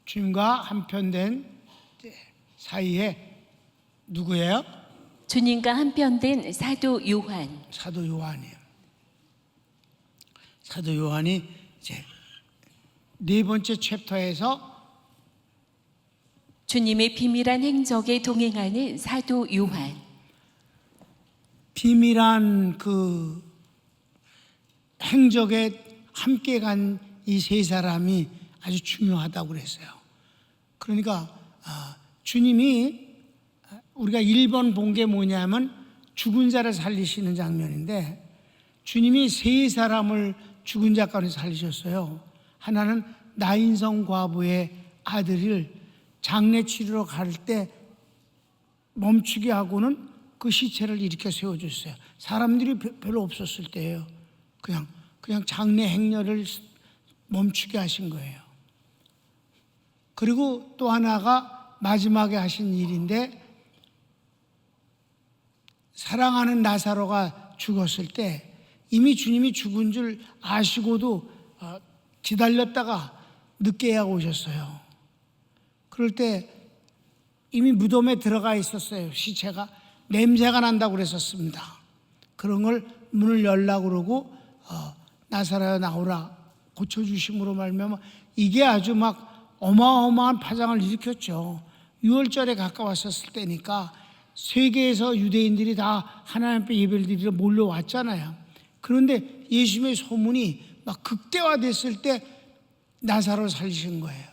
주님과 한편된 사이에 누구예요? 주님과 한편된 사도 요한. 사도 요한이에요. 사도 요한이 이제 네 번째 챕터에서 주님의 비밀한 행적에 동행하는 사도 요한. 비밀한 그 행적에 함께 간 이 세 사람이 아주 중요하다고 그랬어요. 그러니까 주님이 우리가 1번 본 게 뭐냐면 죽은 자를 살리시는 장면인데, 주님이 세 사람을 죽은 자 가운데 살리셨어요. 하나는 나인성 과부의 아들을 장례 치르러 갈 때 멈추게 하고는 그 시체를 일으켜 세워줬어요. 사람들이 별로 없었을 때예요. 그냥 장례 행렬을 멈추게 하신 거예요. 그리고 또 하나가 마지막에 하신 일인데, 사랑하는 나사로가 죽었을 때 이미 주님이 죽은 줄 아시고도 기다렸다가 늦게야 오셨어요. 그럴 때 이미 무덤에 들어가 있었어요. 시체가 냄새가 난다고 그랬었습니다. 그런 걸 문을 열라고 그러고 나사로야 나오라 고쳐주심으로 말미암아 이게 아주 막 어마어마한 파장을 일으켰죠. 6월절에 가까웠었을 때니까 세계에서 유대인들이 다 하나님 앞에 예배를 드리러 몰려왔잖아요. 그런데 예수님의 소문이 막 극대화됐을 때 나사로를 살리신 거예요.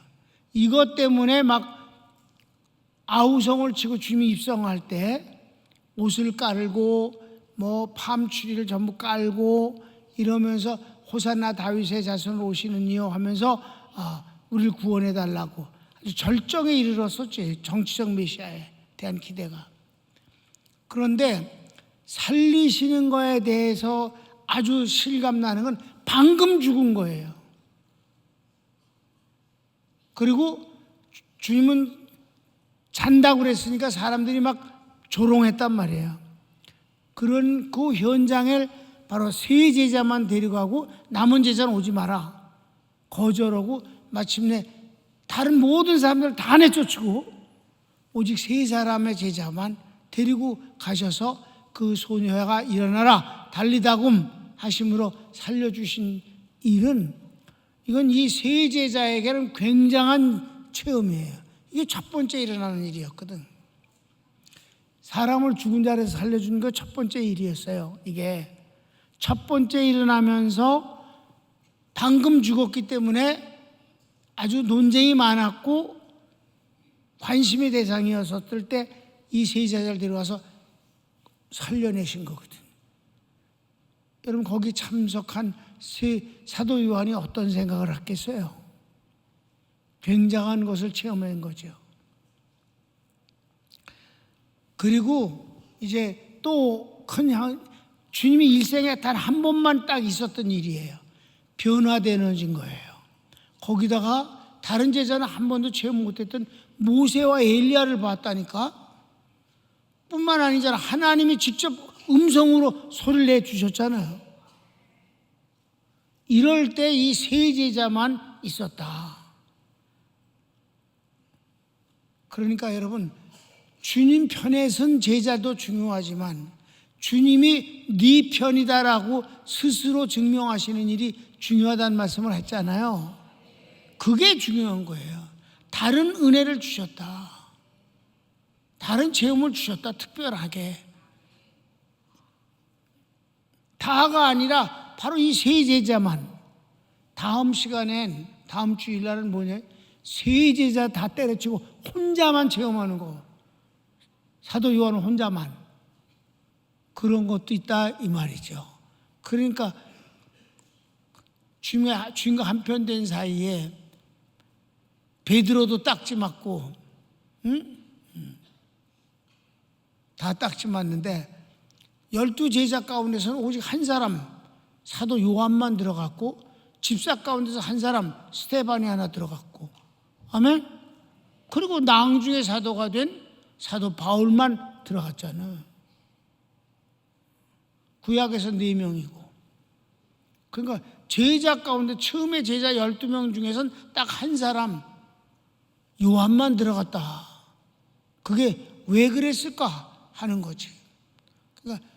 이것 때문에 막 아우성을 치고 주님이 입성할 때 옷을 깔고 뭐 팜추리를 전부 깔고 이러면서 호산나 다윗의 자손으로 오시는 이여 하면서 우리를 구원해 달라고 아주 절정에 이르렀었지. 정치적 메시아에 대한 기대가. 그런데 살리시는 거에 대해서 아주 실감나는 건 방금 죽은 거예요. 그리고 주님은 잔다고 그랬으니까 사람들이 막 조롱했단 말이에요. 그런 그 현장을 바로 세 제자만 데려가고 남은 제자는 오지 마라 거절하고 마침내 다른 모든 사람들 다 내쫓고 오직 세 사람의 제자만 데리고 가셔서 그 소녀가 일어나라 달리다굼 하심으로 살려주신 일은, 이건 이 세 제자에게는 굉장한 체험이에요. 이게 첫 번째 일어나는 일이었거든. 사람을 죽은 자리에서 살려주는 거 첫 번째 일이었어요. 이게 첫 번째 일어나면서 방금 죽었기 때문에 아주 논쟁이 많았고 관심의 대상이었을 때 이 세 제자를 데려와서 살려내신 거거든. 여러분 거기 참석한 사도 요한이 어떤 생각을 했겠어요? 굉장한 것을 체험한 거죠. 그리고 이제 또 큰 주님이 일생에 단 한 번만 딱 있었던 일이에요. 변화되는 거예요. 거기다가 다른 제자는 한 번도 체험 못했던 모세와 엘리야를 봤다니까. 뿐만 아니잖아. 하나님이 직접 음성으로 소리를 내주셨잖아요. 이럴 때 이 세 제자만 있었다. 그러니까 여러분, 주님 편에 선 제자도 중요하지만 주님이 네 편이다라고 스스로 증명하시는 일이 중요하다는 말씀을 했잖아요. 그게 중요한 거예요. 다른 은혜를 주셨다. 다른 체험을 주셨다. 특별하게. 다가 아니라 바로 이 세 제자만. 다음 시간엔, 다음 주일날은 뭐냐? 세 제자 다 때려치고 혼자만 체험하는 거. 사도 요한은 혼자만. 그런 것도 있다 이 말이죠. 그러니까 주님과 한편된 사이에 베드로도 딱지 맞고, 응? 다 딱지 맞는데 12제자 가운데서는 오직 한 사람 사도 요한만 들어갔고, 집사 가운데서 한 사람 스데반이 하나 들어갔고, 아멘. 그리고 낭중의 사도가 된 사도 바울만 들어갔잖아요. 구약에서 4명이고. 그러니까 제자 가운데 처음에 제자 12명 중에서는 딱 한 사람 요한만 들어갔다. 그게 왜 그랬을까 하는 거지. 그러니까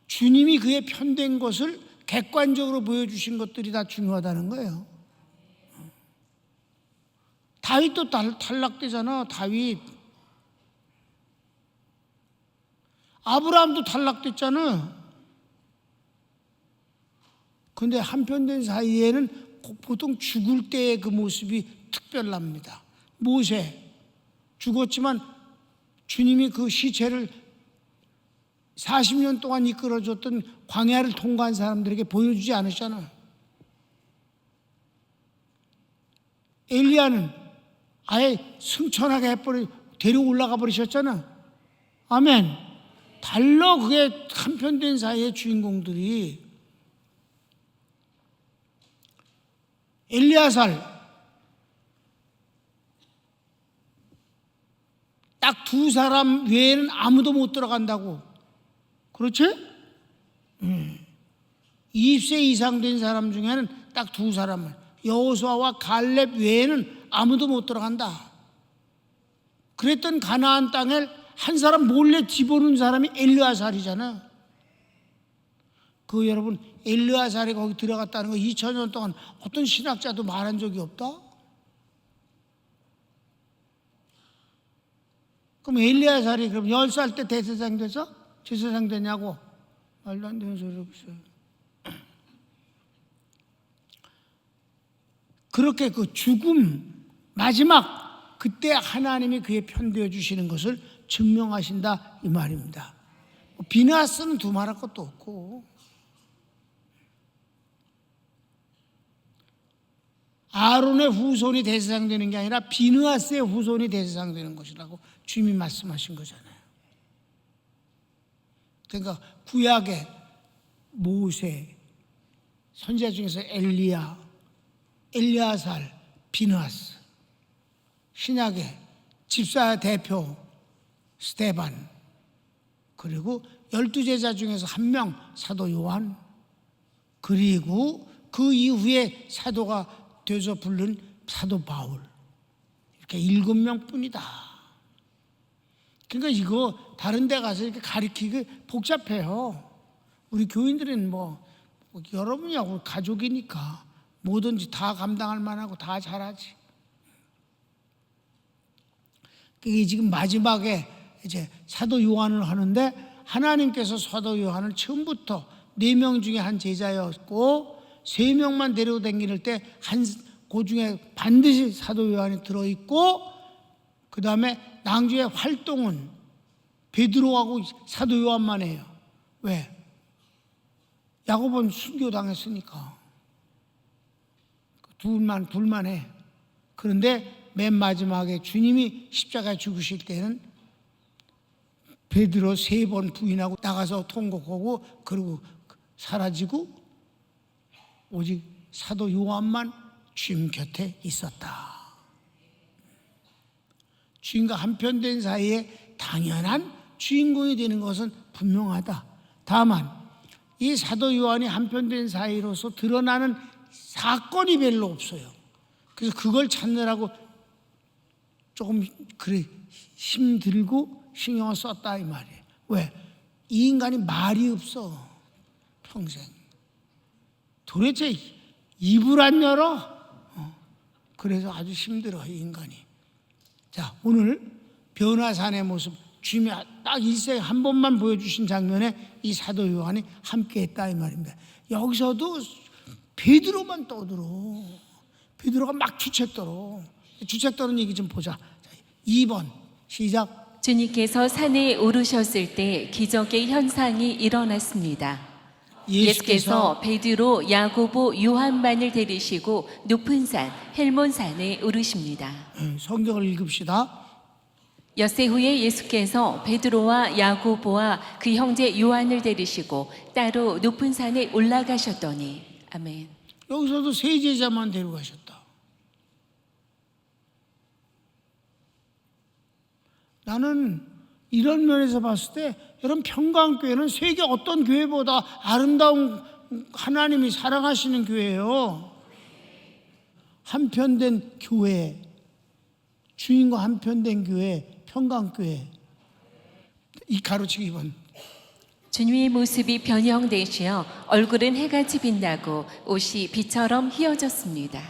주님이 그의 편된 것을 객관적으로 보여주신 것들이 다 중요하다는 거예요. 다윗도 탈락되잖아. 다윗. 아브라함도 탈락됐잖아. 그런데 한편된 사이에는 보통 죽을 때의 그 모습이 특별합니다. 모세 죽었지만 주님이 그 시체를 40년 동안 이끌어줬던 광야를 통과한 사람들에게 보여주지 않으셨잖아. 엘리야는 아예 승천하게 데리고 올라가 버리셨잖아. 아멘. 달러 그게 한편된 사이의 주인공들이 엘리야살 딱 두 사람 외에는 아무도 못 들어간다고. 그렇지? 20세 이상 된 사람 중에는 딱 두 사람을, 여호수아와 갈렙 외에는 아무도 못 들어간다. 그랬던 가나안 땅을 한 사람 몰래 집어넣은 사람이 엘르아살이잖아. 그 여러분, 엘르아살이 거기 들어갔다는 거 2000년 동안 어떤 신학자도 말한 적이 없다? 그럼 엘르아살이 그럼 10살 때 대제사장 돼서 제사장 되냐고? 말도 안 되는 소리를 했어요. 그렇게 그 죽음 마지막 그때 하나님이 그의 편되어 주시는 것을 증명하신다 이 말입니다. 비느하스는 두말할 것도 없고, 아론의 후손이 대제사장 되는 게 아니라 비느하스의 후손이 대제사장 되는 것이라고 주님이 말씀하신 거잖아요. 그러니까 구약의 모세, 선지자 중에서 엘리야, 엘리야살, 비느하스, 신약의 집사 대표 스데반, 그리고 12제자 중에서 한 명 사도 요한, 그리고 그 이후에 사도가 되어서 부른 사도 바울, 이렇게 7명뿐이다. 그러니까 이거 다른 데 가서 이렇게 가르치기 복잡해요. 우리 교인들은 뭐 여러분이하고 가족이니까 뭐든지 다 감당할 만하고 다 잘하지. 그게 지금 마지막에 이제 사도 요한을 하는데, 하나님께서 사도 요한을 처음부터 4명 중에 한 제자였고 3명만 데리고 다닐 때 그 중에 반드시 사도 요한이 들어있고, 그 다음에 낭주의 활동은 베드로하고 사도 요한만 해요. 왜? 야고보는 순교당했으니까 둘만 해. 그런데 맨 마지막에 주님이 십자가에 죽으실 때는 베드로 3번 부인하고 나가서 통곡하고 그리고 사라지고 오직 사도 요한만 주님 곁에 있었다. 주님과 한편된 사이에 당연한 주인공이 되는 것은 분명하다. 다만 이 사도 요한이 한편된 사이로서 드러나는 사건이 별로 없어요. 그래서 그걸 찾느라고 조금 그래 힘들고 신경을 썼다 이 말이에요. 왜? 이 인간이 말이 없어. 평생 도대체 입을 안 열어. 그래서 아주 힘들어 이 인간이. 자, 오늘 변화산의 모습, 주님이 딱 일생에 한 번만 보여주신 장면에 이 사도 요한이 함께했다 이 말입니다. 여기서도 베드로만 떠들어. 베드로가 막 주책 떠는 얘기 좀 보자. 자, 2번 시작. 주님께서 산에 오르셨을 때 기적의 현상이 일어났습니다. 예수께서 베드로, 야고보, 요한만을 데리시고 높은 산 헬몬산에 오르십니다. 성경을 읽읍시다. 엿새 후에 예수께서 베드로와 야고보와 그 형제 요한을 데리시고 따로 높은 산에 올라가셨더니, 아멘. 여기서도 3제자만 데려가셨다. 나는 이런 면에서 봤을 때 여러분, 평강교회는 세계 어떤 교회보다 아름다운 하나님이 사랑하시는 교회예요. 한편된 교회, 주님과 한편된 교회, 평강교회. 이 가로치기 2번. 주님의 모습이 변형되시어 얼굴은 해같이 빛나고 옷이 빛처럼 휘어졌습니다.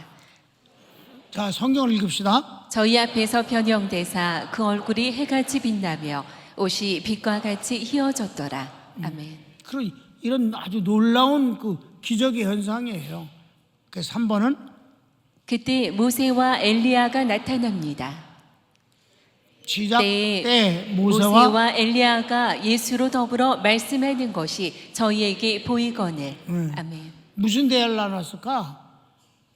자, 성경을 읽읍시다. 저희 앞에서 변형되사 그 얼굴이 해같이 빛나며 옷이 빛과 같이 휘어졌더라. 아멘. 그런 이런 아주 놀라운 그 기적의 현상이에요. 그 3번은 그때 모세와 엘리야가 나타납니다. 시작 때 때 모세와 엘리야가 예수로 더불어 말씀하는 것이 저희에게 보이거늘. 아멘. 무슨 대화를 나눴을까?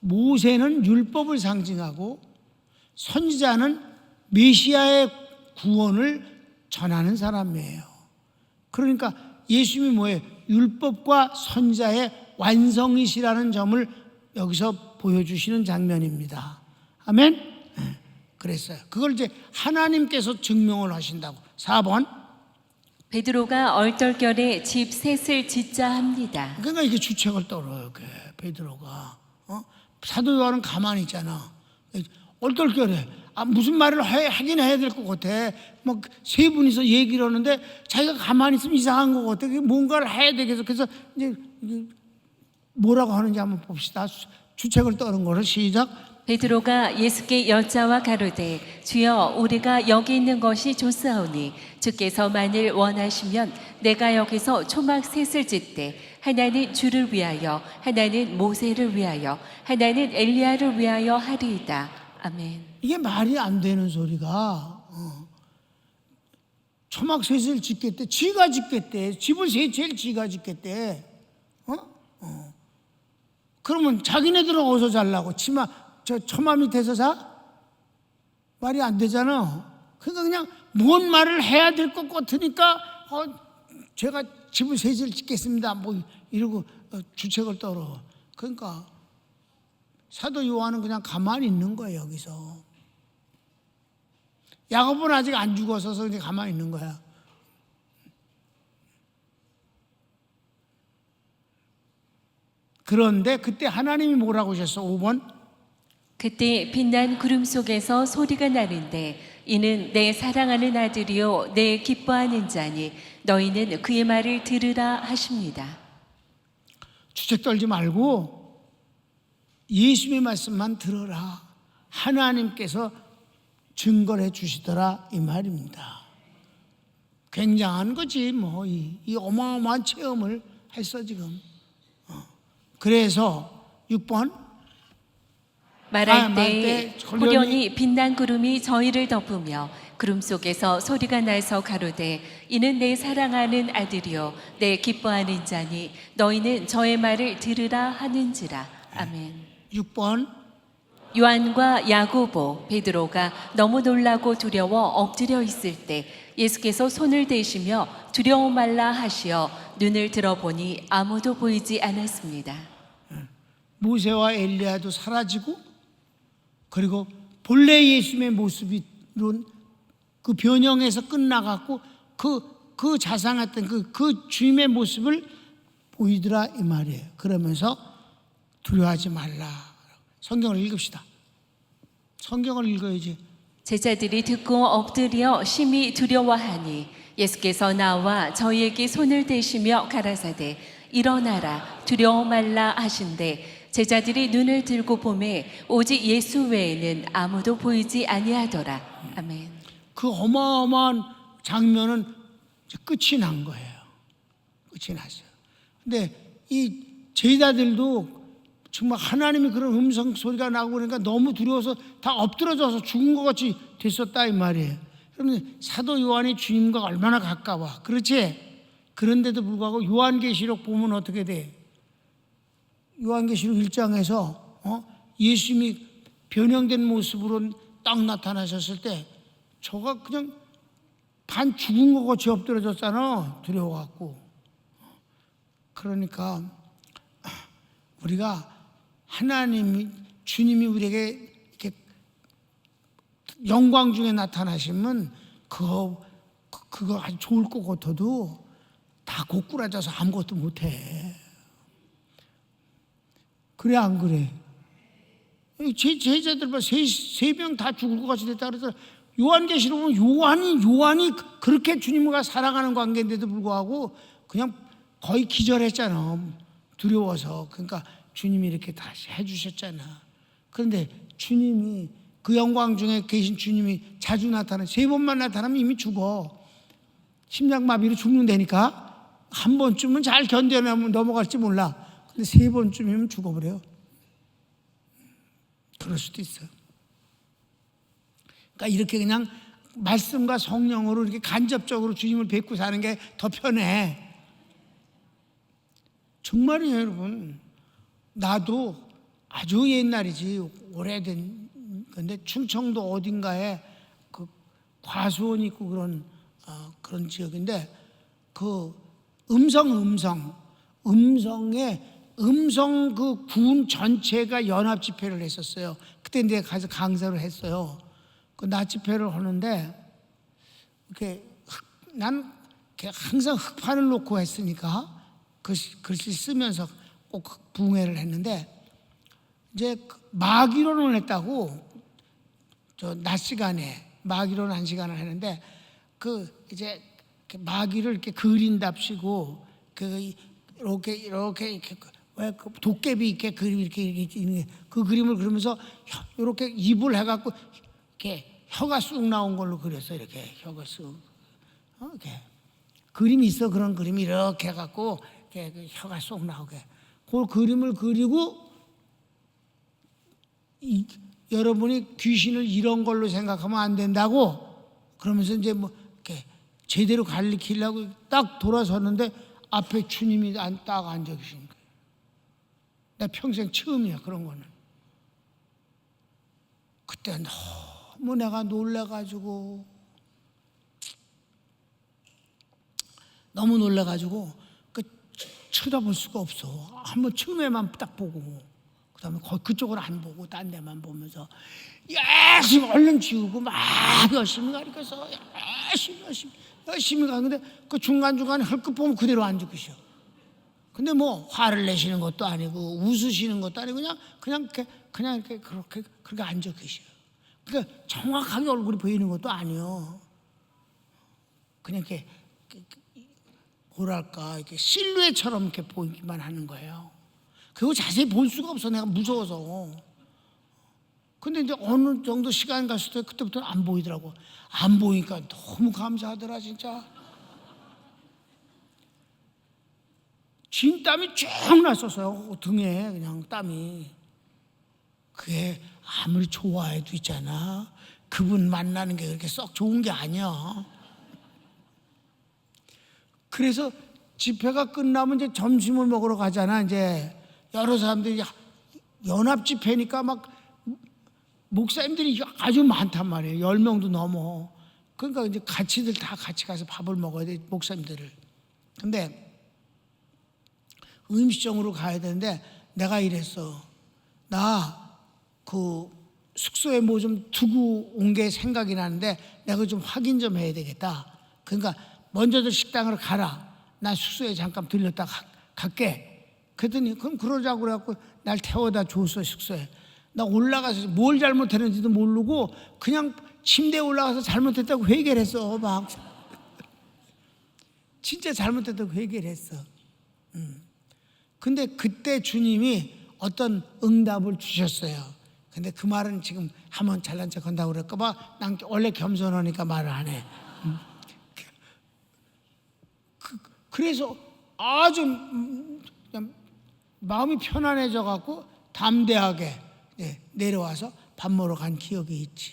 모세는 율법을 상징하고 선지자는 메시아의 구원을 전하는 사람이에요. 그러니까 예수님이 뭐예요? 율법과 선지자의 완성이시라는 점을 여기서 보여주시는 장면입니다. 아멘? 네, 그랬어요. 그걸 이제 하나님께서 증명을 하신다고. 4번. 베드로가 얼떨결에 집 셋을 짓자 합니다. 그러니까 이게 주책을 떨어요. 베드로가. 사도 요한은 가만히 있잖아. 얼떨결에 무슨 말을 하긴 해야 될 것 같아. 막 세 분이서 얘기를 하는데 자기가 가만히 있으면 이상한 것 같아. 뭔가를 해야 되겠어. 그래서 이제 뭐라고 하는지 한번 봅시다. 주책을 떠는 거를 시작. 베드로가 예수께 여짜와 가로되 주여 우리가 여기 있는 것이 좋사오니 주께서 만일 원하시면 내가 여기서 초막 셋을 짓되 하나는 주를 위하여 하나는 모세를 위하여 하나는 엘리야를 위하여 하리이다. 아멘. 이게 말이 안 되는 소리가 초막 셋을 짓겠대. 지가 짓겠대. 집을 제일 지가 짓겠대. 그러면 자기네들은 어디서 잘라고? 치마 저 처마 밑에서 자? 말이 안 되잖아. 그러니까 그냥 뭔 말을 해야 될 것 같으니까 제가 집을 셋을 짓겠습니다. 뭐 이러고 주책을 떨어. 그러니까 사도 요한은 그냥 가만히 있는 거예요. 여기서 야고보는 아직 안 죽어서 그냥 가만히 있는 거야. 그런데 그때 하나님이 뭐라고 하셨어? 5번. 그때 빛난 구름 속에서 소리가 나는데 이는 내 사랑하는 아들이요 내 기뻐하는 자니 너희는 그의 말을 들으라 하십니다. 주책 떨지 말고 예수님의 말씀만 들어라. 하나님께서 증거를 해 주시더라 이 말입니다. 굉장한 거지 뭐 이 어마어마한 체험을 했어 지금. 그래서 6번 말할 때 호련히 빛난 구름이 저희를 덮으며 구름 속에서 소리가 나서 가로되 이는 내 사랑하는 아들이요 내 기뻐하는 자니 너희는 저의 말을 들으라 하는지라. 아멘. 6번 요한과 야고보, 베드로가 너무 놀라고 두려워 엎드려 있을 때 예수께서 손을 대시며 두려워 말라 하시어 눈을 들어보니 아무도 보이지 않았습니다. 모세와 엘리야도 사라지고 그리고 본래 예수님의 모습이 그 변형에서 끝나갔고 그 자상했던 그 주님의 모습을 보이더라 이 말이에요. 그러면서 두려워하지 말라. 성경을 읽읍시다. 성경을 읽어야지. 제자들이 듣고 엎드려 심히 두려워하니 예수께서 나와 저희에게 손을 대시며 가라사대 일어나라 두려워 말라 하신대 제자들이 눈을 들고 보매 오직 예수 외에는 아무도 보이지 아니하더라. 아멘. 그 어마어마한 장면은 이제 끝이 난 거예요. 끝이 났어요. 근데 이 제자들도 정말 하나님이 그런 음성 소리가 나고 그러니까 너무 두려워서 다 엎드러져서 죽은 것 같이 됐었다 이 말이에요. 그러면 사도 요한이 주님과 얼마나 가까워. 그렇지? 그런데도 불구하고 요한계시록 보면 어떻게 돼? 요한계시록 1장에서 예수님이 변형된 모습으로 딱 나타나셨을 때 저가 그냥 반 죽은 것 같이 엎드러졌잖아. 두려워갖고. 그러니까 우리가 주님이 우리에게 이렇게 영광 중에 나타나시면 그거 아주 좋을 것 같아도 다 고꾸라져서 아무것도 못해. 그래 안 그래? 제 제자들 봐, 세 명 다 죽을 것 같이 됐다 그래서 요한계시록 보면 요한이 그렇게 주님과 사랑하는 관계인데도 불구하고 그냥 거의 기절했잖아. 두려워서. 그러니까 주님이 이렇게 다시 해주셨잖아. 그런데 주님이 그 영광 중에 계신 주님이 자주 나타나 3번만 나타나면 이미 죽어. 심장마비로 죽는다니까. 한 번쯤은 잘 견뎌내면 넘어갈지 몰라. 근데 3번쯤이면 죽어버려요. 그럴 수도 있어. 그러니까 이렇게 그냥 말씀과 성령으로 이렇게 간접적으로 주님을 뵙고 사는 게 더 편해. 정말이에요, 여러분. 나도 아주 옛날이지, 오래된 건데 충청도 어딘가에 그 과수원이 있고 그런 지역인데 그 음성 그 군 전체가 연합 집회를 했었어요. 그때 내가 가서 강사를 했어요. 그 낮 집회를 하는데 난 항상 흑판을 놓고 했으니까 글씨 쓰면서 꼭 붕해를 했는데 이제 마기론을 했다고 저 낮 시간에 마기론 1시간을 했는데 그 이제 마기를 이렇게 그린답시고 이렇게 왜 그 도깨비 이렇게 그림 이렇게 그 그림을 그리면서 이렇게 입을 해갖고 이렇게 혀가 쑥 나온 걸로 그렸어. 이렇게 혀가 쑥 이렇게 그림이 있어. 그런 그림이 이렇게 해갖고 이렇게 혀가 쏙 나오게 그 그림을 그리고 여러분이 귀신을 이런 걸로 생각하면 안 된다고 그러면서 이제 뭐 이렇게 제대로 가르치려고 딱 돌아섰는데 앞에 주님이 딱 앉아 계신 거예요. 나 평생 처음이야 그런 거는. 그때 너무 내가 놀라가지고 너무 놀라가지고 쳐다볼 수가 없어. 한번 처음에만 딱 보고 그다음에 그쪽을 안 보고 딴 데만 보면서 열심히 얼른 지우고 막 열심히 가르쳐서 열심히 가는데 그 중간중간에 헐끗 보면 그대로 앉아 계셔. 근데 뭐 화를 내시는 것도 아니고 웃으시는 것도 아니고 그냥 이렇게 그렇게 앉아 계셔. 그러니까 정확하게 얼굴이 보이는 것도 아니요. 그냥 이렇게 뭐랄까 이렇게 실루엣처럼 이렇게 보이기만 하는 거예요. 그리고 자세히 볼 수가 없어. 내가 무서워서. 근데 이제 어느 정도 시간 갔을 때 그때부터는 안 보이더라고. 안 보이니까 너무 감사하더라 진짜. 진땀이 쭉 났었어요. 등에 그냥 땀이. 그게 아무리 좋아해도 있잖아. 그분 만나는 게 그렇게 썩 좋은 게 아니야. 그래서 집회가 끝나면 이제 점심을 먹으러 가잖아. 이제 여러 사람들이 연합 집회니까 막 목사님들이 아주 많단 말이에요. 10명도 넘어. 그러니까 이제 같이들 다 같이 가서 밥을 먹어야 돼, 목사님들을. 근데 음식점으로 가야 되는데 내가 이랬어. 나 그 숙소에 뭐 좀 두고 온 게 생각이 나는데 내가 좀 확인 좀 해야 되겠다. 그러니까 먼저들 식당으로 가라. 나 숙소에 잠깐 들렸다 갈게. 그랬더니 그럼 그러자고 그래갖고 날 태워다 줬어. 숙소에. 나 올라가서 뭘 잘못했는지도 모르고 그냥 침대에 올라가서 잘못했다고 회개를 했어. 막 진짜 잘못했다고 회개를 했어. 근데 그때 주님이 어떤 응답을 주셨어요. 근데 그 말은 지금 한번 잘난 척 한다고 그럴까 봐 난 원래 겸손하니까 말을 안 해. 그래서 아주 마음이 편안해져 갖고 담대하게 내려와서 밥 먹으러 간 기억이 있지.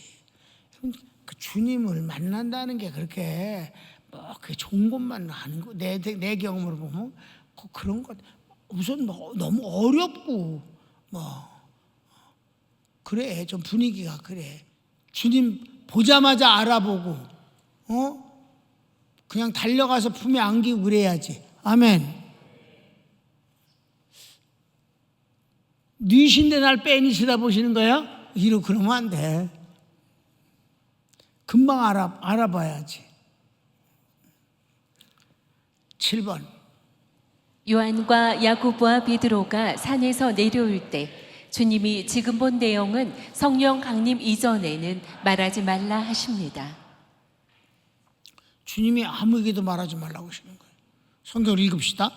그 주님을 만난다는 게 그렇게 뭐 그게 좋은 것만 하는 거 내 경험으로 보면 그런 것 우선 뭐 너무 어렵고 뭐 그래. 좀 분위기가 그래. 주님 보자마자 알아보고 그냥 달려가서 품에 안기고 그래야지. 아멘. 뉘신데 날 빼니 쳐다보시는 거야? 이러고 그러면 안 돼. 금방 알아봐야지. 7번. 요한과 야고보와 베드로가 산에서 내려올 때 주님이 지금 본 내용은 성령 강림 이전에는 말하지 말라 하십니다. 주님이 아무에게도 말하지 말라고 하시는 거예요. 성경을 읽읍시다.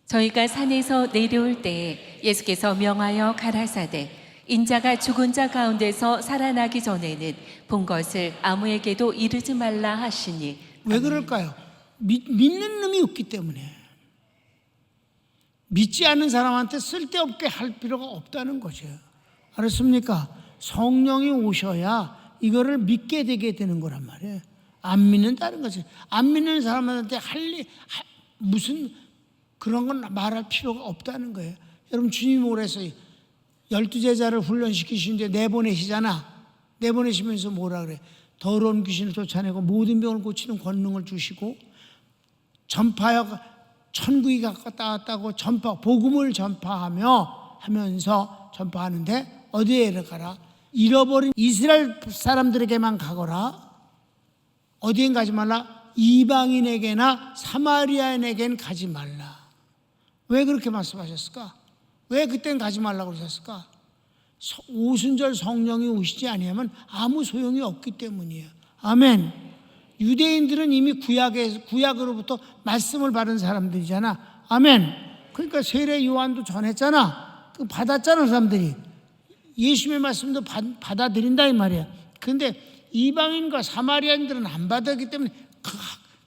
저희가 산에서 내려올 때 예수께서 명하여 가라사대 인자가 죽은 자 가운데서 살아나기 전에는 본 것을 아무에게도 이르지 말라 하시니. 왜 그럴까요? 믿는 놈이 없기 때문에. 믿지 않는 사람한테 쓸데없게 할 필요가 없다는 거죠. 알았습니까? 성령이 오셔야 이거를 믿게 되게 되는 거란 말이에요. 안 믿는다는 거죠. 안 믿는 사람한테 무슨 그런 건 말할 필요가 없다는 거예요. 여러분, 주님 오래서 12제자를 훈련시키시는데 내보내시잖아. 내보내시면서 뭐라 그래? 더러운 귀신을 쫓아내고 모든 병을 고치는 권능을 주시고 전파하여 천국이 가깝다고 복음을 하면서 전파하는데 어디에 가라? 잃어버린 이스라엘 사람들에게만 가거라. 어디엔 가지 말라? 이방인에게나 사마리아인에겐 가지 말라. 왜 그렇게 말씀하셨을까? 왜 그땐 가지 말라고 그러셨을까? 오순절 성령이 오시지 아니하면 아무 소용이 없기 때문이에요. 아멘. 유대인들은 이미 구약으로부터 말씀을 받은 사람들이잖아. 아멘. 그러니까 세례 요한도 전했잖아. 받았잖아, 사람들이. 예수님의 말씀도 받아들인다 이 말이야. 그런데 이방인과 사마리아인들은 안 받았기 때문에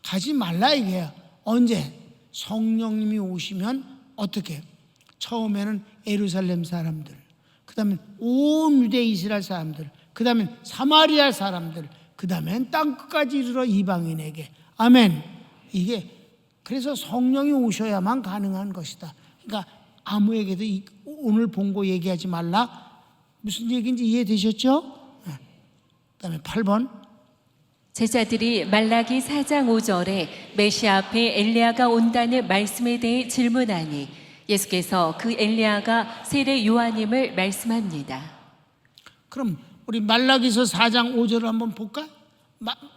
가지 말라 이게야. 언제? 성령님이 오시면 어떻게? 처음에는 예루살렘 사람들, 그 다음에 온 유대 이스라엘 사람들, 그 다음에 사마리아 사람들, 그 다음엔 땅끝까지 이르러 이방인에게. 아멘. 이게 그래서 성령이 오셔야만 가능한 것이다. 그러니까 아무에게도 오늘 본 거 얘기하지 말라. 무슨 얘기인지 이해되셨죠? 그 다음에 8번. 제자들이 말라기 4장 5절에 메시아 앞에 엘리야가 온다는 말씀에 대해 질문하니 예수께서 그 엘리야가 세례 요한임을 말씀합니다. 그럼 우리 말라기서 4장 5절을 한번 볼까?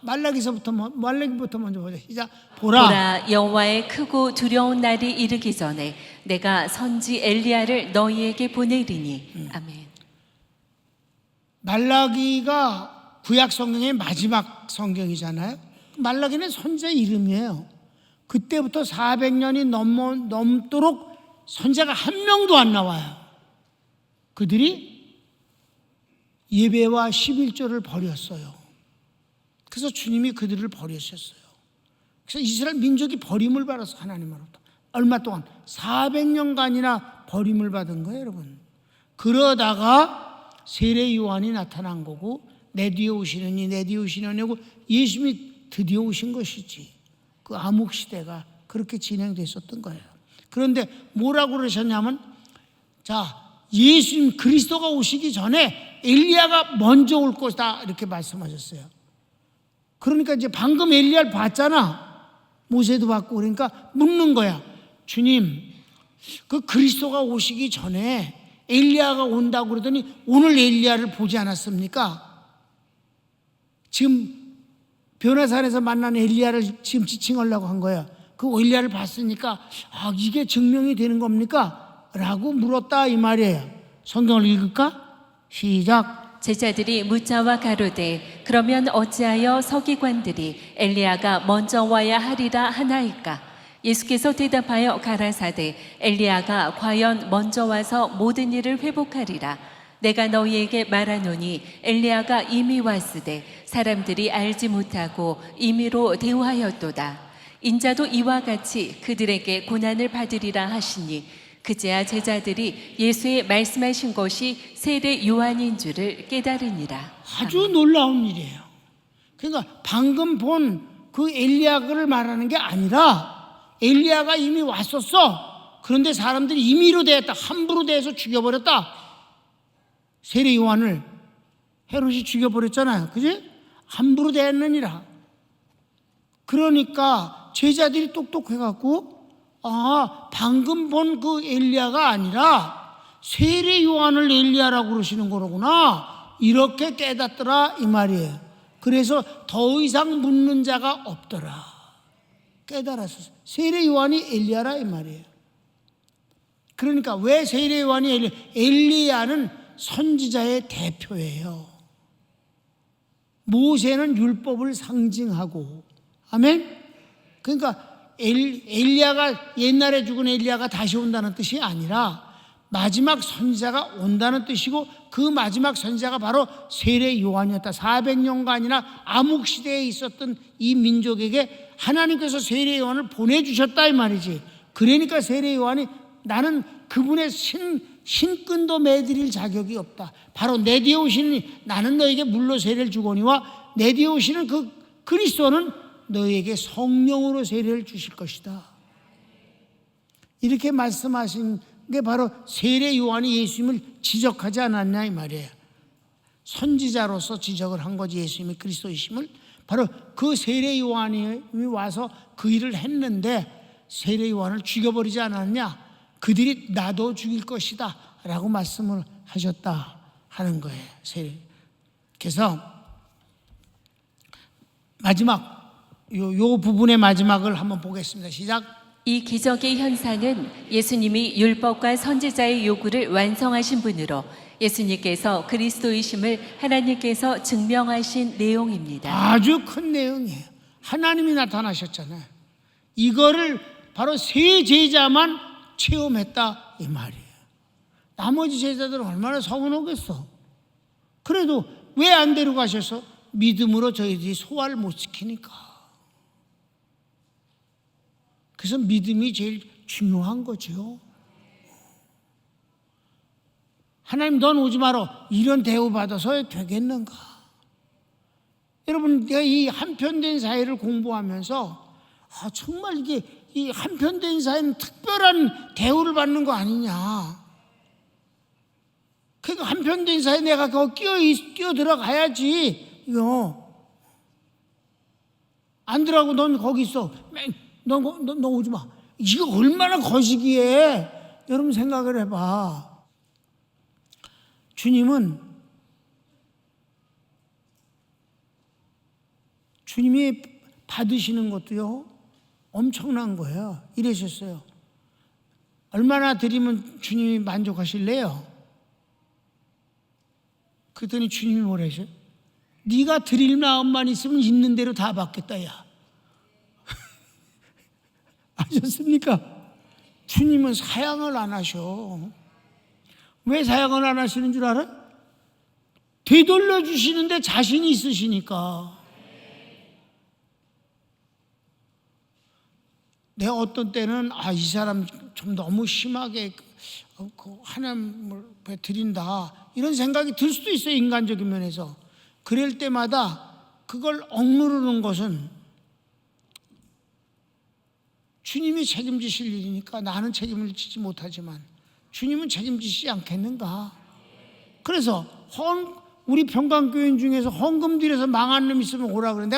말라기부터 먼저 보자. 시작. 보라, 여호와의 크고 두려운 날이 이르기 전에 내가 선지 엘리야를 너희에게 보내리니. 아멘. 말라기가 구약 성경의 마지막 성경이잖아요. 말라기는 선지자 이름이에요. 그때부터 400년이 넘도록 선지자가 한 명도 안 나와요. 그들이 예배와 11조를 버렸어요. 그래서 주님이 그들을 버리셨어요. 그래서 이스라엘 민족이 버림을 받아서 하나님으로부터 얼마 동안 400년간이나 버림을 받은 거예요, 여러분. 그러다가 세례 요한이 나타난 거고 내 뒤에 오시느니 하고 예수님이 드디어 오신 것이지. 그 암흑 시대가 그렇게 진행됐었던 거예요. 그런데 뭐라고 그러셨냐면, 자, 예수님 그리스도가 오시기 전에 엘리야가 먼저 올 것이다 이렇게 말씀하셨어요. 그러니까 이제 방금 엘리야를 봤잖아. 모세도 봤고. 그러니까 묻는 거야. 주님, 그 그리스도가 오시기 전에 엘리야가 온다고 그러더니 오늘 엘리야를 보지 않았습니까? 지금 변화산에서 만난 엘리야를 지금 지칭하려고 한 거야. 그 엘리야를 봤으니까 이게 증명이 되는 겁니까? 라고 물었다 이 말이에요. 성경을 읽을까? 시작. 제자들이 묻자와 가로되 그러면 어찌하여 서기관들이 엘리야가 먼저 와야 하리라 하나이까? 예수께서 대답하여 가라사대 엘리야가 과연 먼저 와서 모든 일을 회복하리라. 내가 너희에게 말하노니 엘리야가 이미 왔으되 사람들이 알지 못하고 임의로 대우하였도다. 인자도 이와 같이 그들에게 고난을 받으리라 하시니 그제야 제자들이 예수의 말씀하신 것이 세례 요한인 줄을 깨달으니라. 아주 놀라운 일이에요. 그러니까 방금 본 그 엘리야를 말하는 게 아니라 엘리야가 이미 왔었어. 그런데 사람들이 임의로 대했다. 함부로 대해서 죽여버렸다. 세례 요한을 헤롯이 죽여버렸잖아요. 그지? 함부로 대했느니라. 그러니까 제자들이 똑똑해갖고 방금 본 그 엘리야가 아니라 세례 요한을 엘리야라고 그러시는 거로구나. 이렇게 깨닫더라 이 말이에요. 그래서 더 이상 묻는 자가 없더라. 깨달았어. 세례 요한이 엘리야라 이 말이에요. 그러니까 왜 세례 요한이 엘리야는 선지자의 대표예요. 모세는 율법을 상징하고, 아멘. 그러니까 엘리야가 옛날에 죽은 엘리야가 다시 온다는 뜻이 아니라 마지막 선지자가 온다는 뜻이고, 그 마지막 선지자가 바로 세례 요한이었다. 400년간이나 암흑 시대에 있었던 이 민족에게 하나님께서 세례 요한을 보내주셨다 이 말이지. 그러니까 세례 요한이 나는 그분의 신끈도 매드릴 자격이 없다. 바로 내 뒤에 오시는 나는 너에게 물로 세례를 주거니와 내 뒤에 오시는 그 그리스도는 너에게 성령으로 세례를 주실 것이다. 이렇게 말씀하신 게 바로 세례 요한이 예수님을 지적하지 않았냐 이 말이에요. 선지자로서 지적을 한 거지. 예수님이 그리스도이심을. 바로 그 세례 요한이 와서 그 일을 했는데 세례 요한을 죽여버리지 않았냐. 그들이 나도 죽일 것이다 라고 말씀을 하셨다 하는 거예요. 그래서 마지막 요 부분의 마지막을 한번 보겠습니다. 시작. 이 기적의 현상은 예수님이 율법과 선지자의 요구를 완성하신 분으로 예수님께서 그리스도이심을 하나님께서 증명하신 내용입니다. 아주 큰 내용이에요. 하나님이 나타나셨잖아요. 이거를 바로 세 제자만 체험했다 이 말이에요. 나머지 제자들은 얼마나 서운하겠어. 그래도 왜 안 데려가셔서? 믿음으로 저희들이 소화를 못 시키니까. 그래서 믿음이 제일 중요한 거죠. 하나님 넌 오지 마라. 이런 대우 받아서 되겠는가? 여러분, 내가 이 한편된 사회를 공부하면서 정말 이게 이 한편된 사회는 특별한 대우를 받는 거 아니냐. 그러니까 한편된 사회에 내가 거기 끼어 들어가야지. 이거 안 들어가고 넌 거기 있어. 너 오지 마. 이거 얼마나 거시기에. 여러분 생각을 해봐. 주님이 받으시는 것도요 엄청난 거예요. 이러셨어요. 얼마나 드리면 주님이 만족하실래요? 그랬더니 주님이 뭐라셔? 네가 드릴 마음만 있으면 있는 대로 다 받겠다 야. 아셨습니까? 주님은 사양을 안 하셔. 왜 사양을 안 하시는 줄 알아? 되돌려 주시는데 자신이 있으시니까. 내가 어떤 때는 이 사람 좀 너무 심하게 하나님을 드린다 이런 생각이 들 수도 있어요. 인간적인 면에서. 그럴 때마다 그걸 억누르는 것은 주님이 책임지실 일이니까 나는 책임을 지지 못하지만 주님은 책임지시지 않겠는가. 그래서 우리 평강교인 중에서 헌금 들여서 망한 놈 있으면 오라 그래.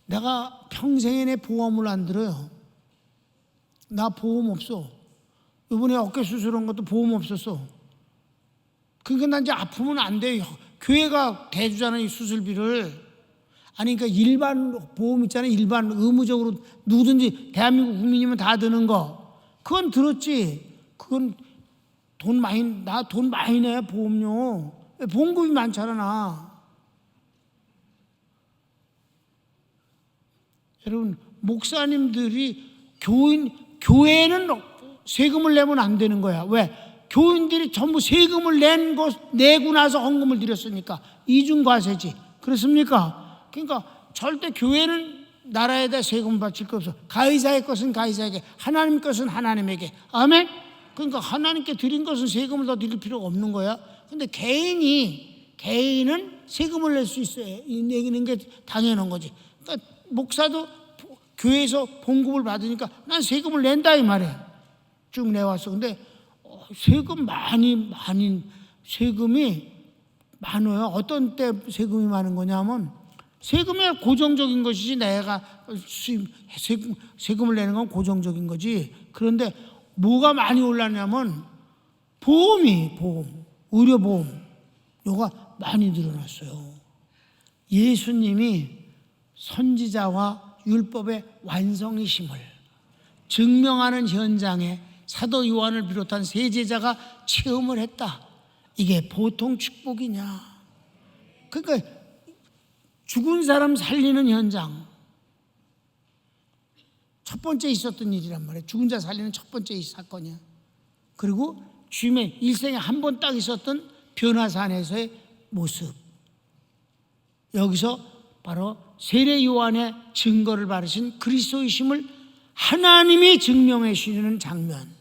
내가 평생에 내 보험을 안 들어요. 나 보험 없어. 이번에 어깨 수술한 것도 보험 없었어. 그러니까 난 이제 아프면 안 돼. 교회가 대주잖아요, 이 수술비를. 아니, 그러니까 일반 보험 있잖아요. 일반 의무적으로 누구든지 대한민국 국민이면 다 드는 거. 그건 들었지. 그건 돈 많이 내, 보험료. 보험금이 많잖아, 나. 여러분, 목사님들이 교회는 세금을 내면 안 되는 거야. 왜? 교인들이 전부 세금을 내고 나서 헌금을 드렸으니까 이중과세지. 그렇습니까? 그러니까 절대 교회는 나라에다 세금 바칠 거 없어. 가이사의 것은 가이사에게, 하나님 것은 하나님에게. 아멘? 그러니까 하나님께 드린 것은 세금을 더 드릴 필요가 없는 거야. 근데 개인은 세금을 낼 수 있어요. 내기는 게 당연한 거지. 그러니까 목사도 교회에서 봉급을 받으니까 난 세금을 낸다 이 말이야. 쭉 내왔어. 근데 세금이 많아요. 어떤 때 세금이 많은 거냐면 세금이 고정적인 것이지 내가 세금을 내는 건 고정적인 거지. 그런데 뭐가 많이 올랐냐면 보험, 의료보험 요가 많이 늘어났어요. 예수님이 선지자와 율법의 완성이심을 증명하는 현장에 사도 요한을 비롯한 세 제자가 체험을 했다. 이게 보통 축복이냐? 그러니까 죽은 사람 살리는 현장, 첫 번째 있었던 일이란 말이에요. 죽은 자 살리는 첫 번째 사건이야. 그리고 주님의 일생에 한 번 딱 있었던 변화산에서의 모습, 여기서 바로 세례 요한의 증거를 바르신 그리스도이심을 하나님이 증명해 주시는 장면.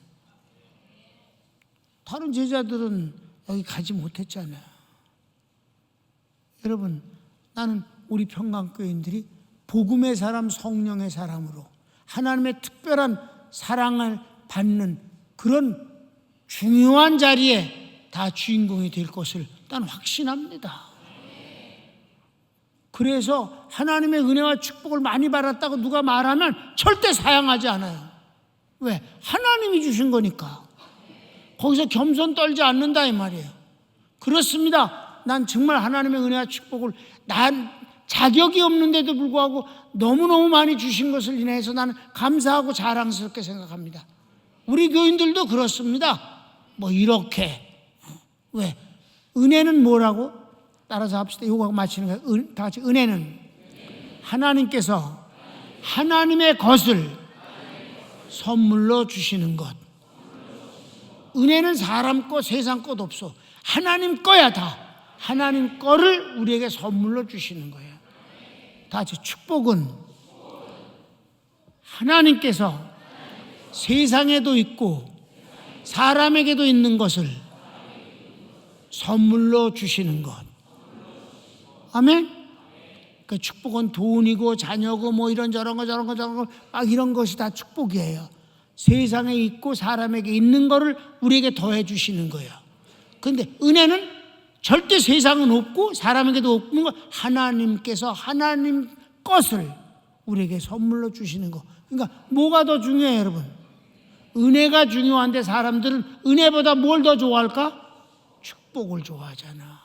다른 제자들은 여기 가지 못했잖아요. 여러분, 나는 우리 평강교인들이 복음의 사람, 성령의 사람으로 하나님의 특별한 사랑을 받는 그런 중요한 자리에 다 주인공이 될 것을 난 확신합니다. 그래서 하나님의 은혜와 축복을 많이 받았다고 누가 말하면 절대 사양하지 않아요. 왜? 하나님이 주신 거니까. 거기서 겸손 떨지 않는다 이 말이에요. 그렇습니다. 난 정말 하나님의 은혜와 축복을 난 자격이 없는데도 불구하고 너무너무 많이 주신 것을 인해서 나는 감사하고 자랑스럽게 생각합니다. 우리 교인들도 그렇습니다. 뭐 이렇게. 왜? 은혜는 뭐라고? 따라서 합시다. 이거 마치는 거예요. 다 같이. 은혜는 하나님께서 하나님의 것을 선물로 주시는 것. 은혜는 사람 것, 세상 것 없어. 하나님 거야 다. 하나님 거를 우리에게 선물로 주시는 거예요. 다 같이. 축복은 하나님께서 세상에도 있고 사람에게도 있는 것을 선물로 주시는 것. 아멘? 그 축복은 돈이고 자녀고 뭐 이런저런 거 저런 거 저런 거 막 이런 것이 다 축복이에요. 세상에 있고 사람에게 있는 거를 우리에게 더해 주시는 거예요. 그런데 은혜는 절대 세상은 없고 사람에게도 없는 거, 하나님께서 하나님 것을 우리에게 선물로 주시는 거. 그러니까 뭐가 더 중요해요, 여러분? 은혜가 중요한데 사람들은 은혜보다 뭘 더 좋아할까? 축복을 좋아하잖아.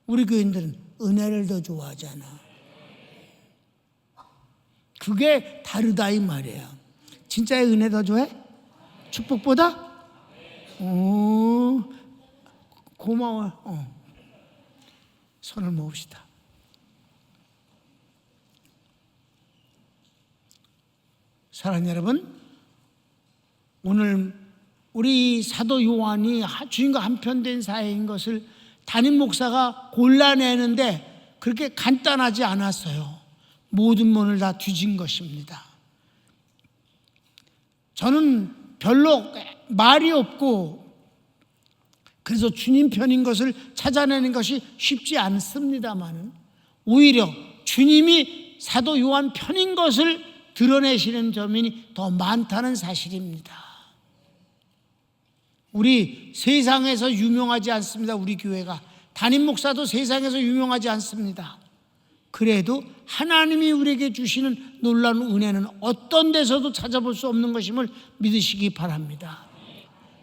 우리 교인들은 은혜를 더 좋아하잖아. 그게 다르다 이 말이에요. 진짜의 은혜 더 좋아해? 축복보다? 고마워요. 손을 모읍시다. 사랑하는 여러분, 오늘 우리 사도 요한이 주님과 한편된 사이인 것을 담임 목사가 골라내는데 그렇게 간단하지 않았어요. 모든 문을 다 뒤진 것입니다. 저는 별로 말이 없고 그래서 주님 편인 것을 찾아내는 것이 쉽지 않습니다만 오히려 주님이 사도 요한 편인 것을 드러내시는 점이 더 많다는 사실입니다. 우리 세상에서 유명하지 않습니다. 우리 교회가. 담임 목사도 세상에서 유명하지 않습니다. 그래도 하나님이 우리에게 주시는 놀라운 은혜는 어떤 데서도 찾아볼 수 없는 것임을 믿으시기 바랍니다.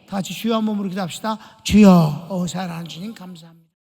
다 같이 주여 한번 부르기도 합시다. 주여, 사랑하는 주님 감사합니다.